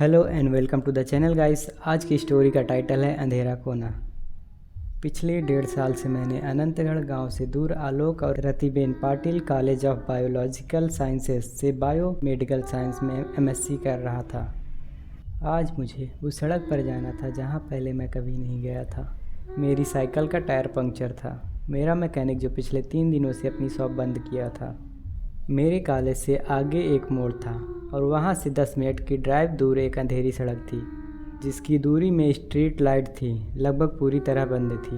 Hello and welcome to the channel guys. आज की story का टाइटल है अंधेरा कोना। पिछले 1.5 साल से मैंने अनंतगढ़ गांव से दूर आलोक और Ratiben Patil College of Biological Sciences से बायो मेडिकल साइंस में एमएससी कर रहा था। आज मुझे उस सड़क पर जाना था जहां पहले मैं कभी नहीं गया था। मेरी साइकिल का टायर पंक्चर था। मेरा मैकेनिक जो पिछले 3 दिनों से अपनी शॉप बंद किया था। मेरे कॉलेज से आगे एक मोड़ था और वहाँ से 10 मिनट की ड्राइव दूर एक अंधेरी सड़क थी जिसकी दूरी में स्ट्रीट लाइट थी, लगभग पूरी तरह बंद थी।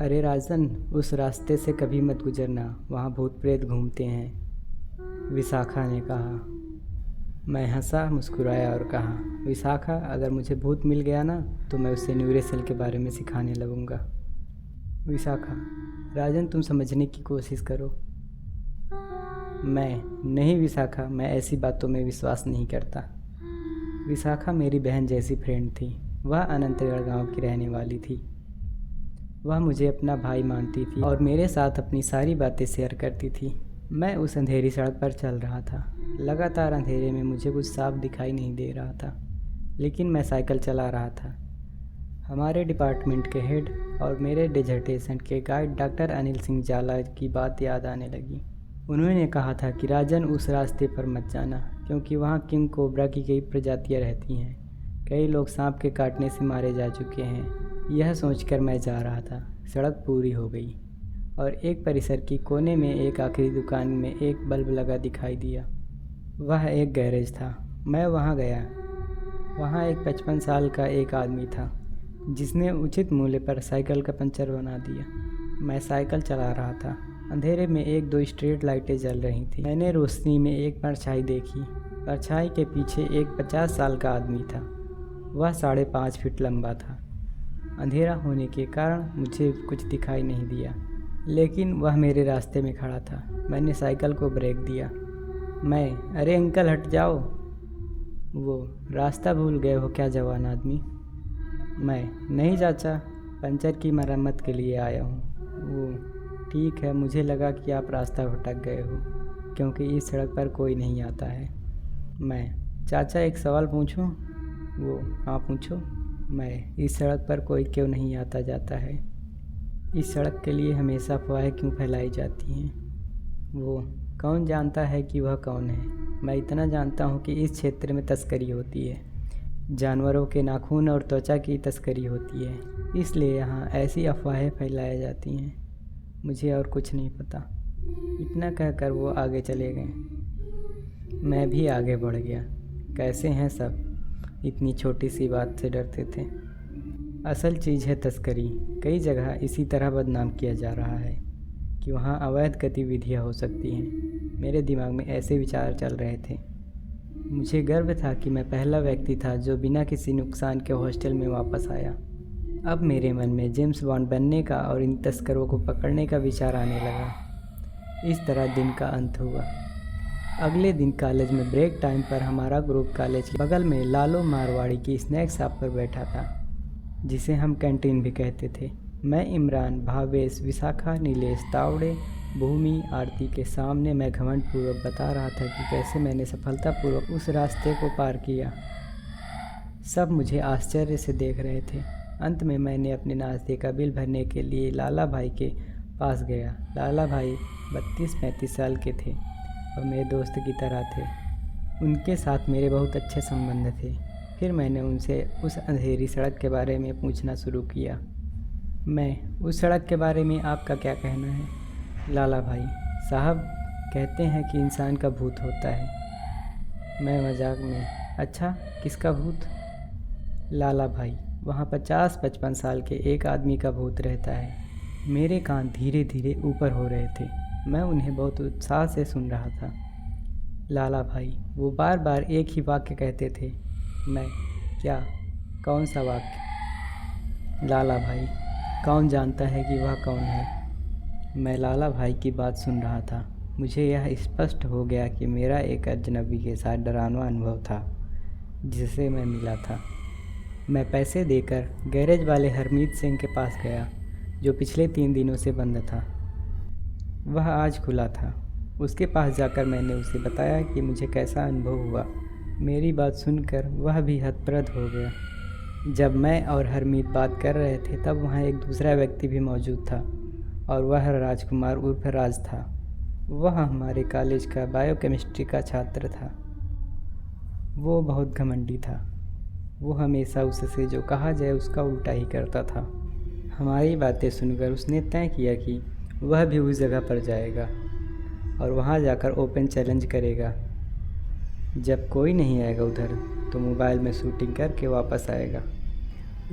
अरे राजन, उस रास्ते से कभी मत गुजरना, वहाँ भूत प्रेत घूमते हैं, विशाखा ने कहा। मैं हंसा, मुस्कुराया और कहा, विशाखा, अगर मुझे भूत मिल गया ना तो मैं उससे न्यूरेसल के बारे में सिखाने लगूंगा। विशाखा, राजन तुम समझने की कोशिश करो। नहीं विशाखा, मैं ऐसी बातों में विश्वास नहीं करता। विशाखा मेरी बहन जैसी फ्रेंड थी। वह अनंतगढ़ गांव की रहने वाली थी। वह मुझे अपना भाई मानती थी और मेरे साथ अपनी सारी बातें शेयर करती थी। मैं उस अंधेरी सड़क पर चल रहा था। लगातार अंधेरे में मुझे कुछ साफ दिखाई नहीं दे रहा था, लेकिन मैं साइकिल चला रहा था। हमारे डिपार्टमेंट के हेड और मेरे डिजर्टेशन के गाइड डॉक्टर अनिल सिंह जाला की बात याद आने लगी। उन्होंने कहा था कि राजन, उस रास्ते पर मत जाना क्योंकि वहाँ किंग कोबरा की कई प्रजातियाँ रहती हैं। कई लोग सांप के काटने से मारे जा चुके हैं। यह सोचकर मैं जा रहा था। सड़क पूरी हो गई और एक परिसर की कोने में एक आखिरी दुकान में एक बल्ब लगा दिखाई दिया। वह एक गैरेज था। मैं वहाँ गया। वहाँ एक 55 साल का एक आदमी था जिसने उचित मूल्य पर साइकिल का पंचर बना दिया। मैं साइकिल चला रहा था। अंधेरे में 1-2 स्ट्रीट लाइटें जल रही थी। मैंने रोशनी में एक परछाई देखी। परछाई के पीछे एक 50 साल का आदमी था। वह 5.5 फीट लंबा था। अंधेरा होने के कारण मुझे कुछ दिखाई नहीं दिया, लेकिन वह मेरे रास्ते में खड़ा था। मैंने साइकिल को ब्रेक दिया। अरे अंकल हट जाओ। वो, रास्ता भूल गए हो क्या जवान आदमी? नहीं चाचा, पंचर की मरम्मत के लिए आया हूँ। वो, ठीक है, मुझे लगा कि आप रास्ता भटक गए हो क्योंकि इस सड़क पर कोई नहीं आता है। चाचा एक सवाल पूछूं? वो, हाँ पूछो। इस सड़क पर कोई क्यों नहीं आता जाता है? इस सड़क के लिए हमेशा अफवाहें क्यों फैलाई जाती हैं? वो, कौन जानता है कि वह कौन है? मैं इतना जानता हूँ कि इस क्षेत्र में तस्करी होती है। जानवरों के नाखून और त्वचा की तस्करी होती है, इसलिए यहाँ ऐसी अफवाहें फैलाई जाती हैं। मुझे और कुछ नहीं पता। इतना कहकर वो आगे चले गए। मैं भी आगे बढ़ गया। कैसे हैं सब? इतनी छोटी सी बात से डरते थे। असल चीज़ है तस्करी। कई जगह इसी तरह बदनाम किया जा रहा है कि वहाँ अवैध गतिविधियाँ हो सकती हैं। मेरे दिमाग में ऐसे विचार चल रहे थे। मुझे गर्व था कि मैं पहला व्यक्ति था जो बिना किसी नुकसान के हॉस्टल में वापस आया। अब मेरे मन में जेम्स बॉन्ड बनने का और इन तस्करों को पकड़ने का विचार आने लगा। इस तरह दिन का अंत हुआ। अगले दिन कॉलेज में ब्रेक टाइम पर हमारा ग्रुप कॉलेज के बगल में लालो मारवाड़ी की स्नैक शॉप पर बैठा था, जिसे हम कैंटीन भी कहते थे। मैं, इमरान, भावेश, विशाखा, नीलेश, तावड़े, भूमि, आरती के सामने मैं घमंडपूर्वक बता रहा था कि कैसे मैंने सफलतापूर्वक उस रास्ते को पार किया। सब मुझे आश्चर्य से देख रहे थे। अंत में मैंने अपने नाश्ते का बिल भरने के लिए लाला भाई के पास गया। लाला भाई 32-35 साल के थे और मेरे दोस्त की तरह थे। उनके साथ मेरे बहुत अच्छे संबंध थे। फिर मैंने उनसे उस अंधेरी सड़क के बारे में पूछना शुरू किया। उस सड़क के बारे में आपका क्या कहना है? लाला भाई साहब कहते हैं कि इंसान का भूत होता है। मैं मजाक में, अच्छा किसका भूत? लाला भाई, वहाँ 50-55 साल के एक आदमी का भूत रहता है। मेरे कान धीरे धीरे ऊपर हो रहे थे। मैं उन्हें बहुत उत्साह से सुन रहा था। लाला भाई वो बार बार एक ही वाक्य कहते थे। क्या? कौन सा वाक्य? लाला भाई, कौन जानता है कि वह कौन है? मैं लाला भाई की बात सुन रहा था। मुझे यह स्पष्ट हो गया कि मेरा एक अजनबी के साथ डरावना अनुभव था जिससे मैं मिला था। मैं पैसे देकर गैरेज वाले हरमीत सिंह के पास गया, जो पिछले 3 दिनों से बंद था। वह आज खुला था। उसके पास जाकर मैंने उसे बताया कि मुझे कैसा अनुभव हुआ। मेरी बात सुनकर वह भी हतप्रभ हो गया। जब मैं और हरमीत बात कर रहे थे तब वहाँ एक दूसरा व्यक्ति भी मौजूद था और वह राजकुमार उर्फ राज था। वह हमारे कॉलेज का बायोकेमिस्ट्री का छात्र था। वो बहुत घमंडी था। वो हमेशा उससे जो कहा जाए उसका उल्टा ही करता था। हमारी बातें सुनकर उसने तय किया कि वह भी उस जगह पर जाएगा और वहाँ जाकर ओपन चैलेंज करेगा। जब कोई नहीं आएगा उधर तो मोबाइल में शूटिंग करके वापस आएगा।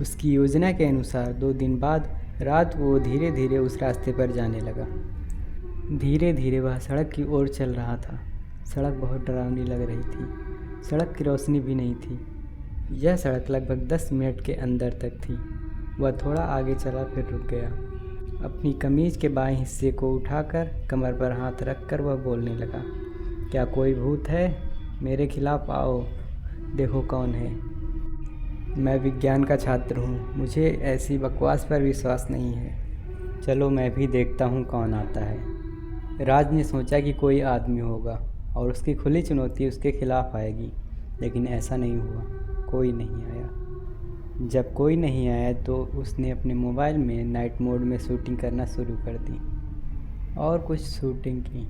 उसकी योजना के अनुसार 2 दिन बाद रात को वो धीरे धीरे उस रास्ते पर जाने लगा। धीरे धीरे वह सड़क की ओर चल रहा था। सड़क बहुत डरावनी लग रही थी। सड़क की रोशनी भी नहीं थी। यह सड़क लगभग 10 मिनट के अंदर तक थी। वह थोड़ा आगे चला फिर रुक गया। अपनी कमीज़ के बाएं हिस्से को उठाकर कमर पर हाथ रखकर वह बोलने लगा, क्या कोई भूत है? मेरे खिलाफ आओ, देखो कौन है। मैं विज्ञान का छात्र हूँ, मुझे ऐसी बकवास पर विश्वास नहीं है। चलो मैं भी देखता हूँ कौन आता है। राज ने सोचा कि कोई आदमी होगा और उसकी खुली चुनौती उसके खिलाफ आएगी, लेकिन ऐसा नहीं हुआ। कोई नहीं आया। जब कोई नहीं आया तो उसने अपने मोबाइल में नाइट मोड में शूटिंग करना शुरू कर दी और कुछ शूटिंग की।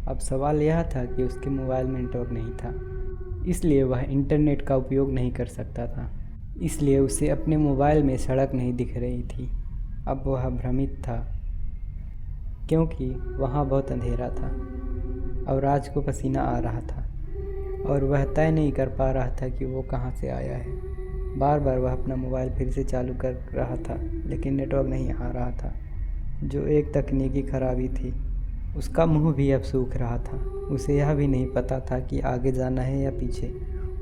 अब सवाल यह था कि उसके मोबाइल में नेटवर्क नहीं था, इसलिए वह इंटरनेट का उपयोग नहीं कर सकता था। इसलिए उसे अपने मोबाइल में सड़क नहीं दिख रही थी। अब वह भ्रमित था क्योंकि वहाँ बहुत अंधेरा था और राज को पसीना आ रहा था और वह तय नहीं कर पा रहा था कि वो कहाँ से आया है। बार बार वह अपना मोबाइल फिर से चालू कर रहा था, लेकिन नेटवर्क नहीं आ रहा था, जो एक तकनीकी खराबी थी। उसका मुंह भी अब सूख रहा था। उसे यह भी नहीं पता था कि आगे जाना है या पीछे।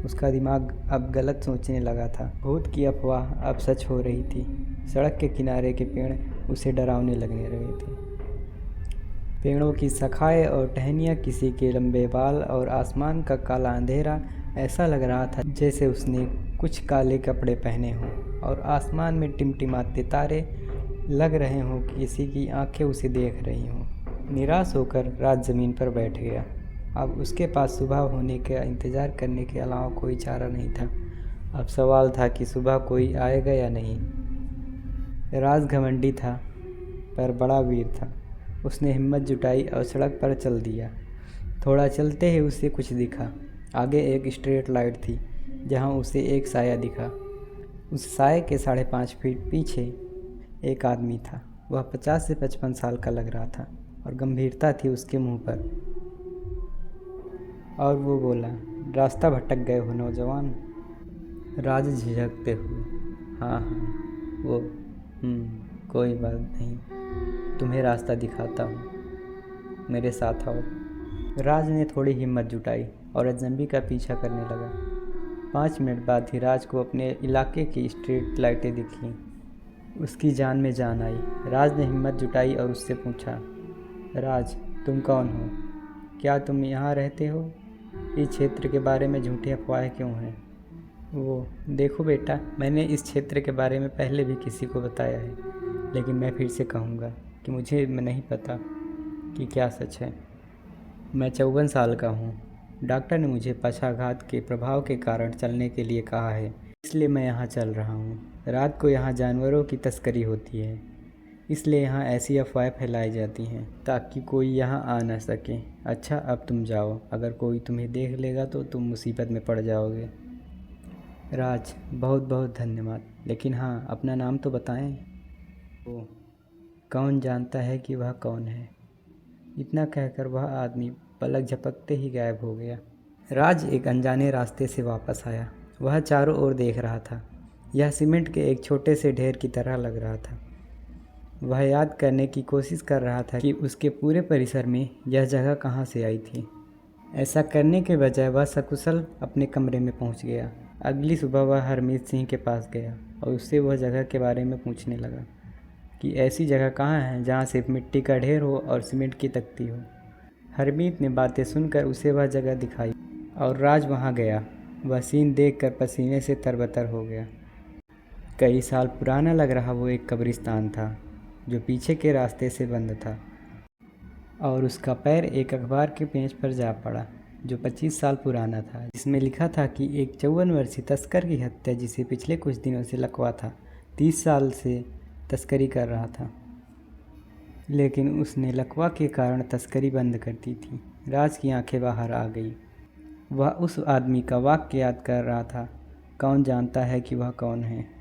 उसका दिमाग अब गलत सोचने लगा था। भूत की अफवाह अब सच हो रही थी। सड़क के किनारे के पेड़ उसे डरावने लगने लगे थे। पेड़ों की शाखाएं और टहनियाँ, किसी के लंबे बाल और आसमान का काला अंधेरा ऐसा लग रहा था जैसे उसने कुछ काले कपड़े पहने हों और आसमान में टिमटिमाते तारे लग रहे हों, किसी की आंखें उसे देख रही हों। निराश होकर राज ज़मीन पर बैठ गया। अब उसके पास सुबह होने का इंतज़ार करने के अलावा कोई चारा नहीं था। अब सवाल था कि सुबह कोई आएगा या नहीं। राज घमंडी था पर बड़ा वीर था। उसने हिम्मत जुटाई और सड़क पर चल दिया। थोड़ा चलते ही उसे कुछ दिखा। आगे एक स्ट्रीट लाइट थी जहां उसे एक साया दिखा। उस साये के 5.5 फीट पीछे एक आदमी था। वह 50 से 55 साल का लग रहा था और गंभीरता थी उसके मुंह पर। और वो बोला, रास्ता भटक गए हो नौजवान? राज झिझकते हुए, हाँ वो कोई बात नहीं, तुम्हें रास्ता दिखाता हूँ, मेरे साथ आओ। राज ने थोड़ी हिम्मत जुटाई और अजनबी का पीछा करने लगा। 5 मिनट बाद ही राज को अपने इलाके की स्ट्रीट लाइटें दिखीं। उसकी जान में जान आई। राज ने हिम्मत जुटाई और उससे पूछा, राज तुम कौन हो? क्या तुम यहाँ रहते हो? इस क्षेत्र के बारे में झूठी अफवाहें क्यों हैं? वो, देखो बेटा, मैंने इस क्षेत्र के बारे में पहले भी किसी को बताया है, लेकिन मैं फिर से कहूँगा कि मुझे नहीं पता कि क्या सच है। मैं 54 साल का हूँ। डॉक्टर ने मुझे पक्षाघात के प्रभाव के कारण चलने के लिए कहा है, इसलिए मैं यहाँ चल रहा हूँ। रात को यहाँ जानवरों की तस्करी होती है, इसलिए यहाँ ऐसी अफवाहें फैलाई जाती हैं ताकि कोई यहाँ आ ना सके। अच्छा अब तुम जाओ, अगर कोई तुम्हें देख लेगा तो तुम मुसीबत में पड़ जाओगे। राज, बहुत बहुत धन्यवाद, लेकिन हाँ अपना नाम तो बताएं। वो, कौन जानता है कि वह कौन है? इतना कहकर वह आदमी पलक झपकते ही गायब हो गया। राज एक अनजाने रास्ते से वापस आया। वह चारों ओर देख रहा था। यह सीमेंट के एक छोटे से ढेर की तरह लग रहा था। वह याद करने की कोशिश कर रहा था कि उसके पूरे परिसर में यह जगह कहाँ से आई थी। ऐसा करने के बजाय वह सकुशल अपने कमरे में पहुँच गया। अगली सुबह वह हरमीत सिंह के पास गया और उससे वह जगह के बारे में पूछने लगा कि ऐसी जगह कहाँ है जहाँ सिर्फ मिट्टी का ढेर हो और सीमेंट की तख्ती हो। हरमीत ने बातें सुनकर उसे वह जगह दिखाई और राज वहाँ गया। वह सीन देखकर पसीने से तरबतर हो गया। कई साल पुराना लग रहा वो एक कब्रिस्तान था जो पीछे के रास्ते से बंद था और उसका पैर एक अखबार के पेज पर जा पड़ा। जो 25 साल पुराना था, जिसमें लिखा था कि एक 54 वर्षीय तस्कर की हत्या, जिसे पिछले कुछ दिनों से लकवा था, 30 साल से तस्करी कर रहा था, लेकिन उसने लकवा के कारण तस्करी बंद कर दी थी। राज की आंखें बाहर आ गई। वह उस आदमी का वाक्य याद कर रहा था, कौन जानता है कि वह कौन है।